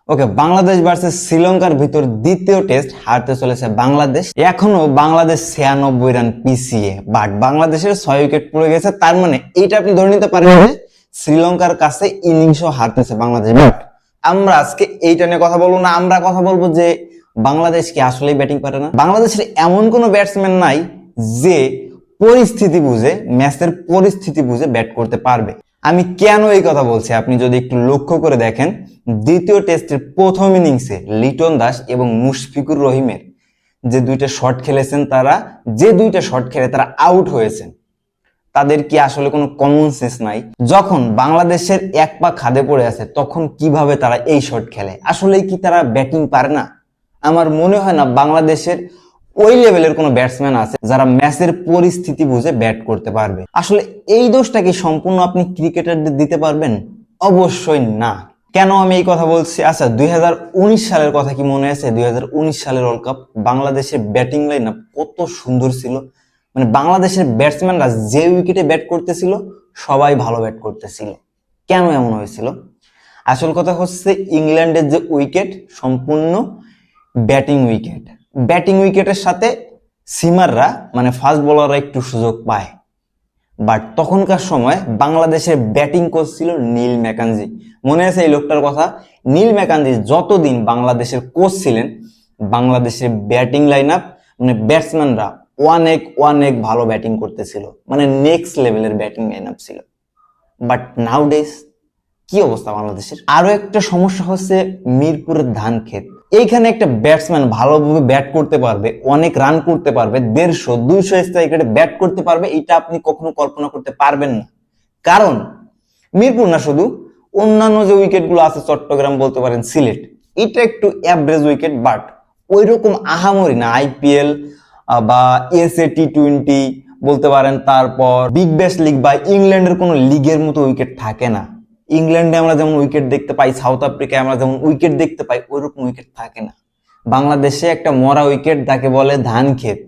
ওকে, Bangladesh versus শ্রীলঙ্কার ভিতর দ্বিতীয় টেস্ট হারতে চলেছে বাংলাদেশ। এখনো বাংলাদেশ 96 রান পিছিয়ে, বাট বাংলাদেশের 6 উইকেট পড়ে গেছে। তার মানে এইটা আপনি ধরে নিতে পারেন যে শ্রীলঙ্কার কাছে ইনিংসও হারতেছে বাংলাদেশ। বাট আমরা আজকে এইটা নিয়ে কথা বলবো না, আমরা কথা বলবো যে বাংলাদেশ কি আসলেই ব্যাটিং পারে না। বাংলাদেশের এমন কোনো ব্যাটসম্যান নাই যে পরিস্থিতি বুঝে, ম্যাচের পরিস্থিতি বুঝে ব্যাট করতে পারবে। আমি কেন এই কথা বলছি আপনি যদি একটু লক্ষ্য করে দেখেন, দ্বিতীয় টেস্টের প্রথম ইনিংসে লিটন দাস এবং মুশফিকুর রহিমের যে দুইটা শট খেলেছেন, যে দুইটা শট খেলে তারা আউট হয়েছেন, তাদের কি আসলে কোনো কমন সেন্স নাই? যখন বাংলাদেশের এক পা খাদে পড়ে আছে তখন কিভাবে তারা এই শট খেলে? আসলেই কি তারা ব্যাটিং পারে না? আমার মনে হয় না বাংলাদেশের ওই লেভেলের কোনো ব্যাটসম্যান আছে যারা ম্যাচের পরিস্থিতি বুঝে ব্যাট করতে পারবে। আসলে এই দোষটা কি সম্পূর্ণ আপনি ক্রিকেটারদের দিতে পারবেন? অবশ্যই না। কেন আমি এই কথা বলছি? আচ্ছা, 2019 সালের কথা কি মনে আছে? 2019 সালের ওয়ার্ল্ড কাপ বাংলাদেশের ব্যাটিং লাইন আপ কত সুন্দর ছিল। মানে বাংলাদেশের ব্যাটসম্যানরা যে উইকেটে ব্যাট করতেছিল সবাই ভালো ব্যাট করতেছিল। কেন এমন হয়েছিল? আসল কথা হচ্ছে ইংল্যান্ডের যে উইকেট সম্পূর্ণ ব্যাটিং উইকেট। ব্যাটিং উইকেটের সাথে সিমাররা মানে ফাস্ট বোলাররা একটু সুযোগ পায়। বাট তখনকার সময় বাংলাদেশের ব্যাটিং কোচ ছিল নীল ম্যাকাঞ্জি। মনে আছে এই লোকটার কথা? নীল ম্যাকাঞ্জি যতদিন বাংলাদেশের কোচ ছিলেন, বাংলাদেশের ব্যাটিং লাইন আপ মানে ব্যাটসম্যানরা অনেক ভালো ব্যাটিং করতেছিল, মানে নেক্সট লেভেলের ব্যাটিং লাইন আপ ছিল। বাট নাউডেজ কি অবস্থা বাংলাদেশের? আরো একটা সমস্যা হচ্ছে মিরপুরের ধান ক্ষেত। এইখানে একটা ব্যাটসম্যান ভালোভাবে ব্যাট করতে পারবে, অনেক রান করতে পারবে, 150-200 স্ট্রাইক রেটে ব্যাট করতে পারবে, এটা আপনি কখনো কল্পনা করতে পারবেন না। কারণ মিরপুর না, শুধু অন্যান্য যে উইকেট গুলো আছে, চট্টগ্রাম বলতে পারেন, সিলেট, এটা একটু অ্যাভারেজ উইকেট, বাট ওই রকম আহামরি না। আইপিএল বা এসএ টি20 বলতে পারেন, তারপর বিগ ব্যাশ লিগ বা ইংল্যান্ডের কোনো লিগের মতো উইকেট থাকে না। ইংল্যান্ডে আমরা যেমন উইকেট দেখতে পাই, সাউথ আফ্রিকায় আমরা যেমন উইকেট দেখতে পাই, ওইরকম উইকেট থাকে না। বাংলাদেশে একটা মরা উইকেট, তাকে বলে ধান ক্ষেত।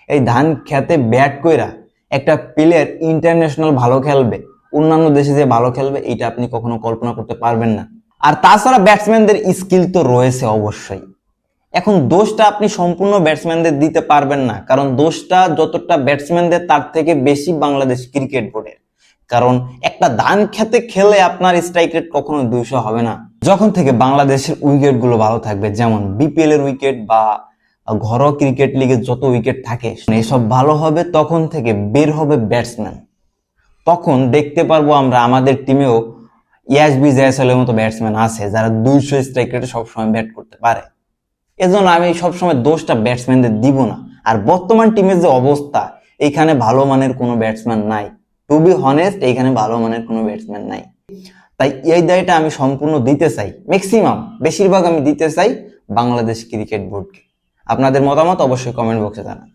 এই ধান খেতে ব্যাট কইরা একটা প্লেয়ার ইন্টারন্যাশনাল ভালো খেলবে, অন্যান্য দেশে যে ভালো খেলবে, এটা আপনি কখনো কল্পনা করতে পারবেন না। আর তাছাড়া ব্যাটসম্যানদের স্কিল তো রয়েছে অবশ্যই। এখন দোষটা আপনি সম্পূর্ণ ব্যাটসম্যানদের দিতে পারবেন না, কারণ দোষটা যতটা ব্যাটসম্যানদের তার থেকে বেশি বাংলাদেশ ক্রিকেট বোর্ডের। কারণ একটা ধান খেতে খেলে আপনার স্ট্রাইক রেট কখনো 200 হবে না। যখন থেকে বাংলাদেশের উইকেট গুলো ভালো থাকবে, যেমন বিপিএল এর উইকেট বা ঘরোয়া ক্রিকেট লিগে যত উইকেট থাকে, এসব ভালো হবে, তখন থেকে বের হবে ব্যাটসম্যান। তখন দেখতে পারবো আমরা আমাদের টিমেও ইয়াসবি জয়সওয়ালের মতো ব্যাটসম্যান আছে যারা 200 স্ট্রাইক রেটে সবসময় ব্যাট করতে পারে। এজন্য আমি সবসময় দোষটা ব্যাটসম্যানদের দিব না। আর বর্তমান টিমের যে অবস্থা, এখানে ভালো মানের কোনো ব্যাটসম্যান নাই। টু বি হনেস্ট, এইখানে ভালো মানের কোনো ব্যাটসম্যান নাই। তাই এই দায়টা আমি সম্পূর্ণ দিতে চাই, ম্যাক্সিমাম বেশিরভাগ আমি দিতে চাই বাংলাদেশ ক্রিকেট বোর্ডকে। আপনাদের মতামত অবশ্যই কমেন্ট বক্সে জানান।